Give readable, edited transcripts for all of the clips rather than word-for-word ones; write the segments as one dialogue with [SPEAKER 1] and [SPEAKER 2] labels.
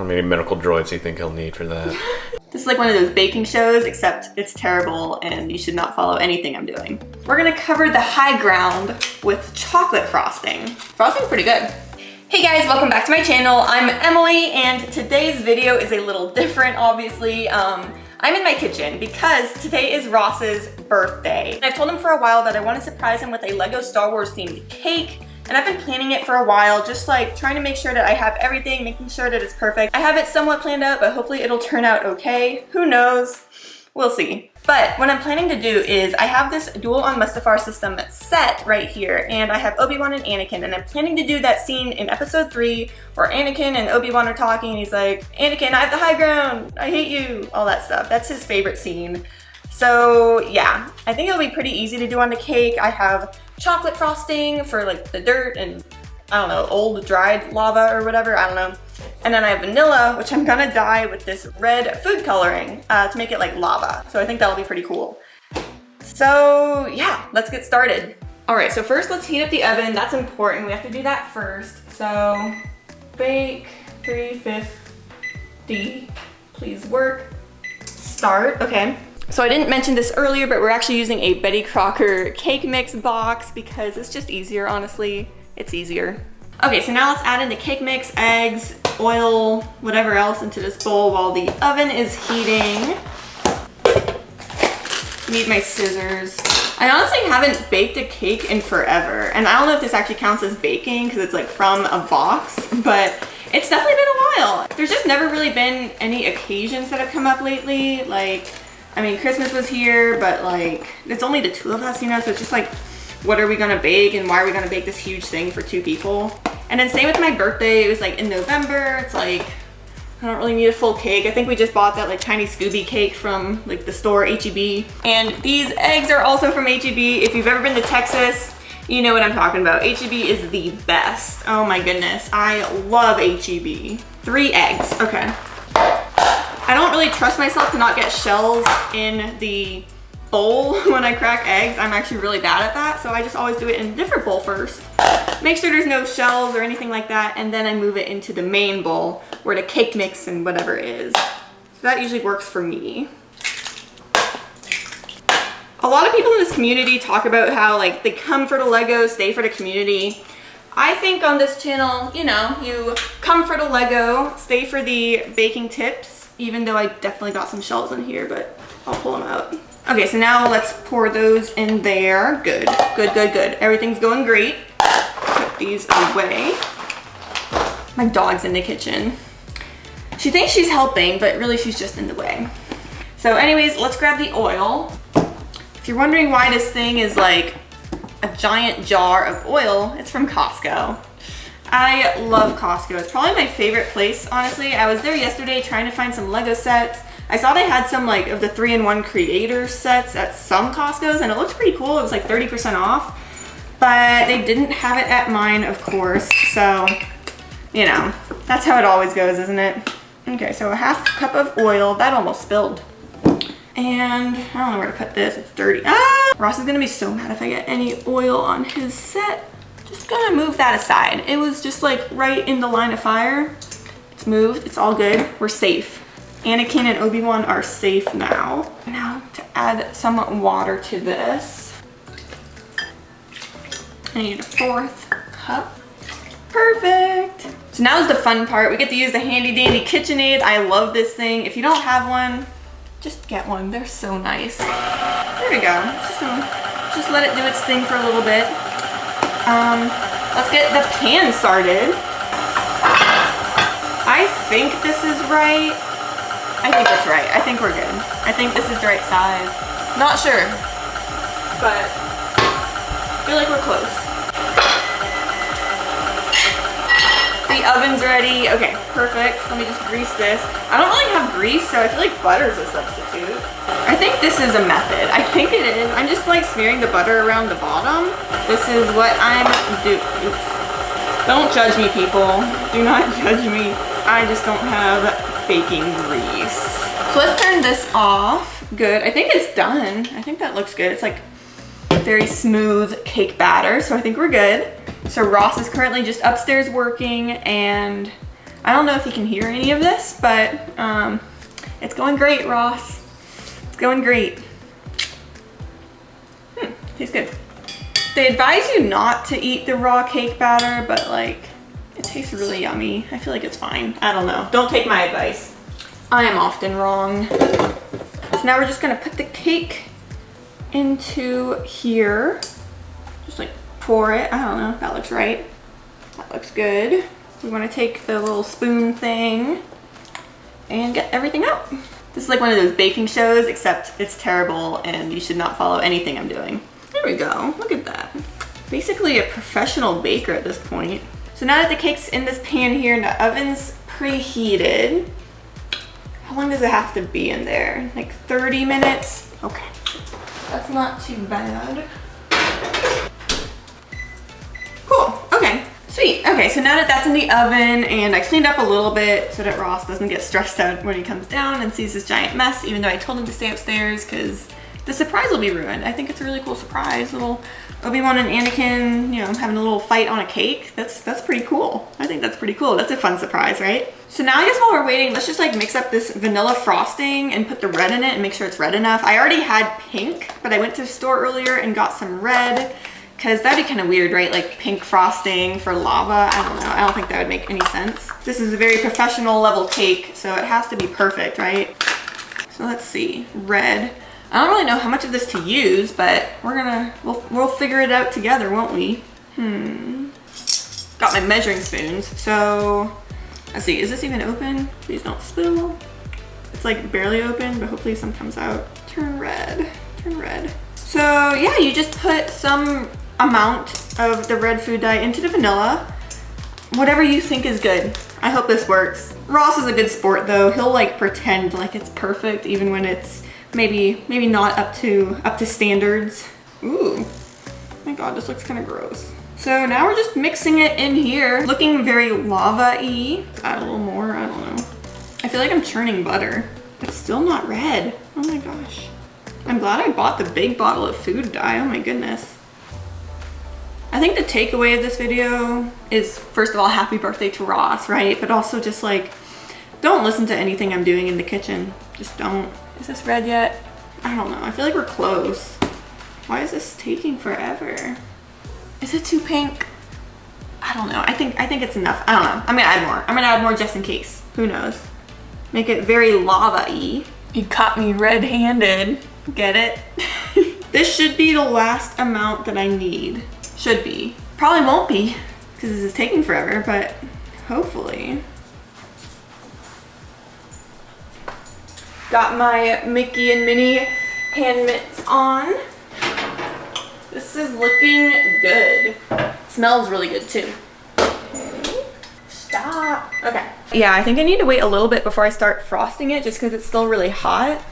[SPEAKER 1] How many medical droids do you think he'll need for that?
[SPEAKER 2] This is like one of those baking shows, except it's terrible and you should not follow anything I'm doing. We're gonna cover the high ground with chocolate frosting. Frosting's pretty good. Hey guys, welcome back to my channel. I'm Emily and today's video is a little different, obviously. I'm in my kitchen because today is Ross's birthday. I've told him for a while that I want to surprise him with a Lego Star Wars themed cake. And I've been planning it for a while, just like trying to make sure that I have everything, making sure that it's perfect. I have it somewhat planned out, but hopefully it'll turn out okay. Who knows? We'll see. But what I'm planning to do is I have this Duel on Mustafar system set right here, and I have Obi Wan and Anakin, and I'm planning to do that scene in episode 3 where Anakin and Obi Wan are talking and he's like, Anakin, I have the high ground, I hate you, all that stuff. That's his favorite scene. So yeah, I think it'll be pretty easy to do on the cake. I have chocolate frosting for like the dirt and I don't know, old dried lava or whatever, I don't know. And then I have vanilla, which I'm gonna dye with this red food coloring to make it like lava. So I think that'll be pretty cool. So yeah, let's get started. All right, so first let's heat up the oven. That's important, we have to do that first. So bake 350, please work. Start, okay. So I didn't mention this earlier, but we're actually using a Betty Crocker cake mix box because it's just easier, honestly. It's easier. Okay, so now let's add in the cake mix, eggs, oil, whatever else into this bowl while the oven is heating. Need my scissors. I honestly haven't baked a cake in forever, and I don't know if this actually counts as baking because it's like from a box, but it's definitely been a while. There's just never really been any occasions that have come up lately. Like, I mean, Christmas was here, but like, it's only the two of us, you know, so it's just like, what are we gonna bake and why are we gonna bake this huge thing for 2 people? And then same with my birthday, it was like in November, it's like, I don't really need a full cake. I think we just bought that like tiny Scooby cake from like the store, H-E-B. And these eggs are also from H-E-B. If you've ever been to Texas, you know what I'm talking about. H-E-B is the best. Oh my goodness, I love H-E-B. 3 eggs, okay. I don't really trust myself to not get shells in the bowl when I crack eggs. I'm actually really bad at that, so I just always do it in a different bowl first. Make sure there's no shells or anything like that, and then I move it into the main bowl where the cake mix and whatever is. So that usually works for me. A lot of people in this community talk about how like they come for the Lego, stay for the community. I think on this channel, you know, you come for the Lego, stay for the baking tips, even though I definitely got some shells in here, but I'll pull them out. Okay, so now let's pour those in there. Good, good, good, good. Everything's going great. Put these away. My dog's in the kitchen. She thinks she's helping, but really she's just in the way. So anyways, let's grab the oil. If you're wondering why this thing is like a giant jar of oil, it's from Costco. I love Costco. It's probably my favorite place, honestly. I was there yesterday trying to find some Lego sets. I saw they had some like of the 3-in-1 creator sets at some Costco's and it looks pretty cool. It was like 30% off, but they didn't have it at mine, of course. So, you know, that's how it always goes, isn't it? Okay, so a 1/2 cup of oil. That almost spilled. And I don't know where to put this. It's dirty. Ah! Ross is gonna be so mad if I get any oil on his set. Just gonna move that aside. It was just like right in the line of fire. It's moved, it's all good. We're safe. Anakin and Obi Wan are safe now. Now to add some water to this. I need a 1/4 cup. Perfect. So now is the fun part. We get to use the handy dandy KitchenAid. I love this thing. If you don't have one, just get one. They're so nice. There we go. Just let it do its thing for a little bit. Let's get the pan started. I think this is right. I think that's right. I think we're good. I think this is the right size. Not sure, but I feel like we're close. The oven's ready. Okay, perfect. Let me just grease this. I don't really have grease, so I feel like butter's a substitute. I think this is a method. I think it is. I'm just like smearing the butter around the bottom. This is what I'm doing. Oops. Don't judge me, people. Do not judge me. I just don't have baking grease. So let's turn this off. Good. I think it's done. I think that looks good. It's like very smooth cake batter, so I think we're good. So Ross is currently just upstairs working, and I don't know if you can hear any of this, but it's going great, Ross. It's going great. Tastes good. They advise you not to eat the raw cake batter, but like, it tastes really yummy. I feel like it's fine. I don't know. Don't take my advice. I am often wrong. So now we're just gonna put the cake into here. Just like pour it. I don't know if that looks right. That looks good. We wanna take the little spoon thing and get everything out. This is like one of those baking shows, except it's terrible and you should not follow anything I'm doing. There we go, look at that. Basically a professional baker at this point. So now that the cake's in this pan here and the oven's preheated, how long does it have to be in there? Like 30 minutes? Okay, that's not too bad. Cool, okay, sweet. Okay, so now that that's in the oven and I cleaned up a little bit so that Ross doesn't get stressed out when he comes down and sees this giant mess, even though I told him to stay upstairs because the surprise will be ruined. I think it's a really cool surprise. Little Obi Wan and Anakin, you know, having a little fight on a cake. That's pretty cool. I think that's pretty cool. That's a fun surprise, right? So now I guess while we're waiting, let's just like mix up this vanilla frosting and put the red in it and make sure it's red enough. I already had pink, but I went to the store earlier and got some red because that'd be kind of weird, right? Like pink frosting for lava. I don't know. I don't think that would make any sense. This is a very professional level cake, so it has to be perfect, right? So let's see, red. I don't really know how much of this to use, but we'll figure it out together, won't we? Got my measuring spoons. So let's see, is this even open? Please don't spill. It's like barely open, but hopefully some comes out. Turn red, turn red. So yeah, you just put some amount of the red food dye into the vanilla. Whatever you think is good. I hope this works. Ross is a good sport though. He'll like pretend like it's perfect even when it's maybe not up to standards. Ooh, my God, this looks kind of gross. So now we're just mixing it in here, looking very lava-y. Add a little more, I don't know. I feel like I'm churning butter. It's still not red. Oh my gosh. I'm glad I bought the big bottle of food dye, oh my goodness. I think the takeaway of this video is, first of all, happy birthday to Ross, right? But also just like, don't listen to anything I'm doing in the kitchen. Just don't. Is this red yet? I don't know. I feel like we're close. Why is this taking forever? Is it too pink? I don't know. I think it's enough. I don't know. I'm gonna add more. I'm gonna add more just in case. Who knows? Make it very lava-y. You caught me red-handed. Get it? This should be the last amount that I need. Should be. Probably won't be because this is taking forever, but hopefully. Got my Mickey and Minnie hand mitts on. This is looking good. Smells really good too. Okay. Stop. Okay. Yeah, I think I need to wait a little bit before I start frosting it just because it's still really hot.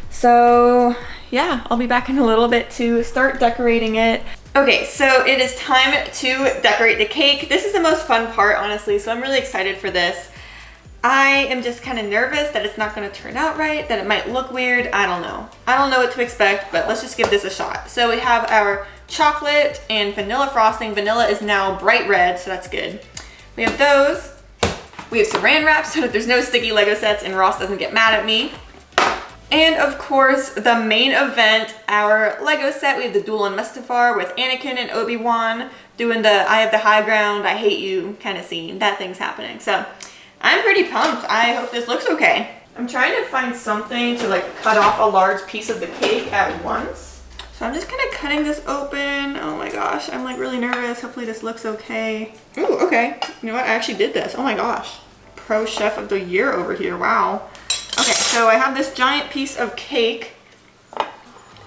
[SPEAKER 2] So yeah, I'll be back in a little bit to start decorating it. Okay, so it is time to decorate the cake. This is the most fun part, honestly, so I'm really excited for this. I am just kind of nervous that it's not going to turn out right, that it might look weird. I don't know. I don't know what to expect, but let's just give this a shot. So we have our chocolate and vanilla frosting. Vanilla is now bright red, so that's good. We have those. We have saran wrap so that there's no sticky Lego sets and Ross doesn't get mad at me. And of course, the main event, our Lego set. We have the duel in Mustafar with Anakin and Obi Wan doing the I have the high ground, I hate you kind of scene. That thing's happening. So I'm pretty pumped. I hope this looks okay. I'm trying to find something to like cut off a large piece of the cake at once. So I'm just kind of cutting this open. Oh my gosh, I'm like really nervous. Hopefully this looks okay. Ooh, okay. You know what? I actually did this. Oh my gosh. Pro chef of the year over here. Wow. Okay, so I have this giant piece of cake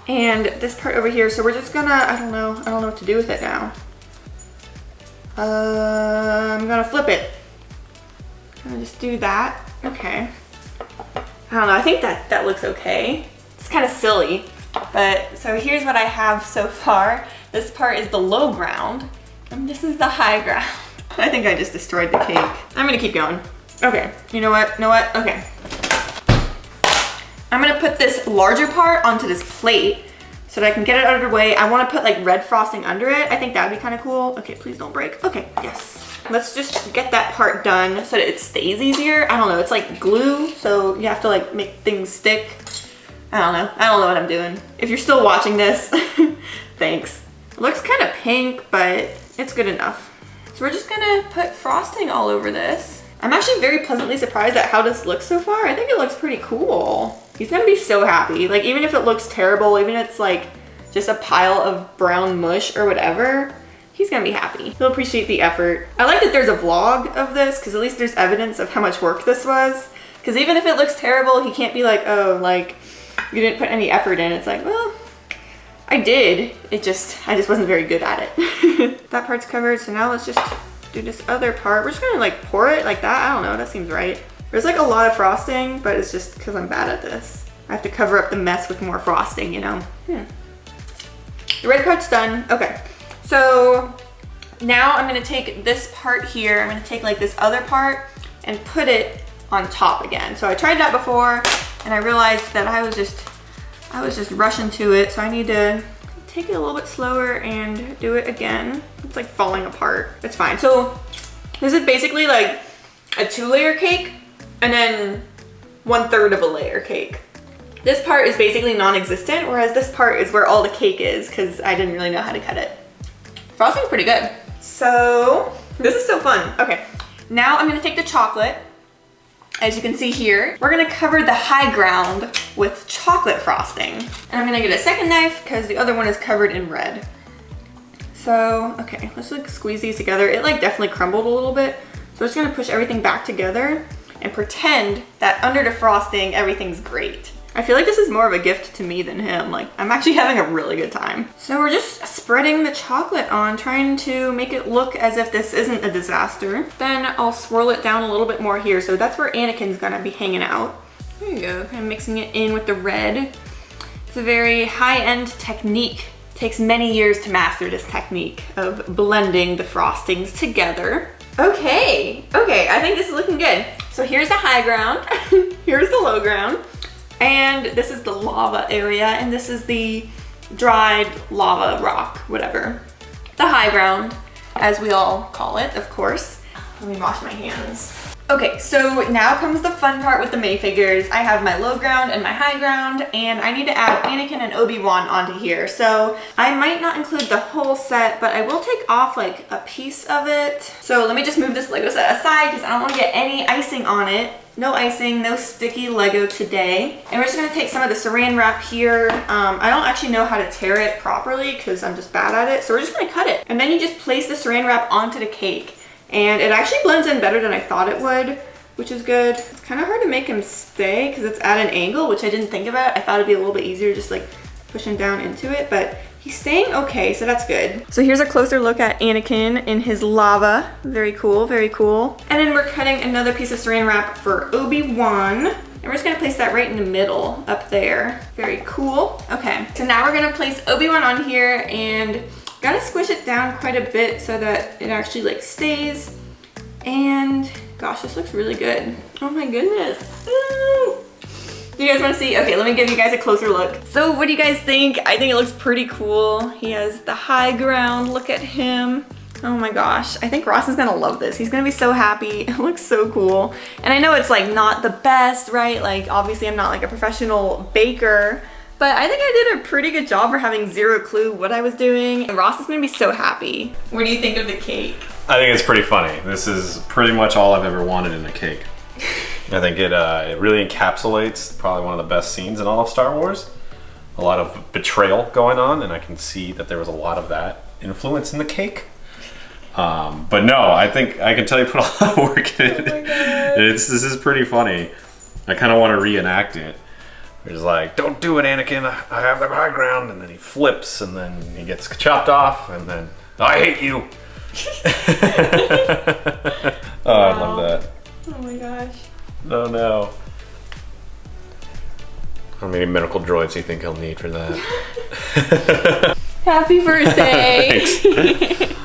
[SPEAKER 2] and this part over here. So we're just gonna, I don't know what to do with it now. I'm gonna flip it. I'm gonna just do that. Okay. I don't know, I think that looks okay. It's kind of silly, but so here's what I have so far. This part is the low ground and this is the high ground. I think I just destroyed the cake. I'm gonna keep going. Okay, you know what? Okay. I'm gonna put this larger part onto this plate so that I can get it out of the way. I wanna put like red frosting under it. I think that would be kind of cool. Okay, please don't break. Okay, yes. let's just get that part done so that it stays easier. I don't know, it's like glue, so you have to like make things stick. I don't know what I'm doing. If you're still watching this, thanks. It looks kind of pink, but it's good enough. So we're just gonna put frosting all over this. I'm actually very pleasantly surprised at how this looks so far. I think it looks pretty cool. He's gonna be so happy. Like, even if it looks terrible, even if it's like just a pile of brown mush or whatever, he's gonna be happy. He'll appreciate the effort. I like that there's a vlog of this, because at least there's evidence of how much work this was. Because even if it looks terrible, he can't be like, oh, like, you didn't put any effort in. It's like, well, I did. I just wasn't very good at it. That part's covered, so now let's just do this other part. We're just gonna like pour it like that. I don't know, that seems right. There's like a lot of frosting, but it's just because I'm bad at this. I have to cover up the mess with more frosting, you know? The red part's done. Okay, so now I'm gonna take this part here, I'm gonna take like this other part and put it on top again. So I tried that before and I realized that I was just rushing to it, so I need to take it a little bit slower and do it again. It's like falling apart. It's fine. So this is basically like a 2-layer cake and then 1/3 of a layer cake. This part is basically non-existent, whereas this part is where all the cake is, because I didn't really know how to cut it. Frosting's pretty good. So this is so fun. Okay, now I'm gonna take the chocolate. As you can see here, we're gonna cover the high ground with chocolate frosting. And I'm gonna get a second knife because the other one is covered in red. So, okay, let's like squeeze these together. It like definitely crumbled a little bit. So I'm just gonna push everything back together and pretend that under the frosting, everything's great. I feel like this is more of a gift to me than him. Like, I'm actually having a really good time. So we're just spreading the chocolate on, trying to make it look as if this isn't a disaster. Then I'll swirl it down a little bit more here. So that's where Anakin's gonna be hanging out. There you go, kind of mixing it in with the red. It's a very high-end technique. It takes many years to master this technique of blending the frostings together. Okay, I think this is looking good. So here's the high ground, here's the low ground. And this is the lava area, and this is the dried lava rock, whatever. The high ground, as we all call it, of course. Let me wash my hands. Okay, so now comes the fun part with the minifigures. I have my low ground and my high ground, and I need to add Anakin and Obi Wan onto here. So I might not include the whole set, but I will take off like a piece of it. So let me just move this Lego set aside because I don't want to get any icing on it. No icing, no sticky Lego today. And we're just gonna take some of the saran wrap here. I don't actually know how to tear it properly because I'm just bad at it. So we're just gonna cut it. And then you just place the saran wrap onto the cake. And it actually blends in better than I thought it would, which is good. It's kind of hard to make him stay because it's at an angle, which I didn't think about. I thought it'd be a little bit easier just like pushing down into it, but he's staying okay, so that's good. So here's a closer look at Anakin in his lava. Very cool, very cool. And then we're cutting another piece of saran wrap for Obi Wan. And we're just gonna place that right in the middle up there. Very cool. Okay, so now we're gonna place Obi Wan on here and gotta squish it down quite a bit so that it actually like stays. And gosh, this looks really good. Oh my goodness. Ooh. Do you guys want to see? Okay, let me give you guys a closer look. So what do you guys think? I think it looks pretty cool. He has the high ground. Look at him. Oh my gosh. I think Ross is gonna love this. He's gonna be so happy. It looks so cool. And I know it's like not the best, right? Like obviously I'm not like a professional baker, but I think I did a pretty good job for having zero clue what I was doing. And Ross is gonna be so happy. What do you think of the cake?
[SPEAKER 1] I think it's pretty funny. This is pretty much all I've ever wanted in a cake. I think it really encapsulates probably one of the best scenes in all of Star Wars. A lot of betrayal going on, and I can see that there was a lot of that influence in the cake. But no, I think I can tell you put a lot of work in it. Oh my God. This is pretty funny. I kind of want to reenact it. He's like, don't do it, Anakin. I have the high ground. And then he flips, and then he gets chopped off, and then, I hate you. Oh, wow. I love that.
[SPEAKER 2] Oh my gosh.
[SPEAKER 1] Oh no. How many medical droids do you think he'll need for that?
[SPEAKER 2] Happy birthday.
[SPEAKER 1] Thanks.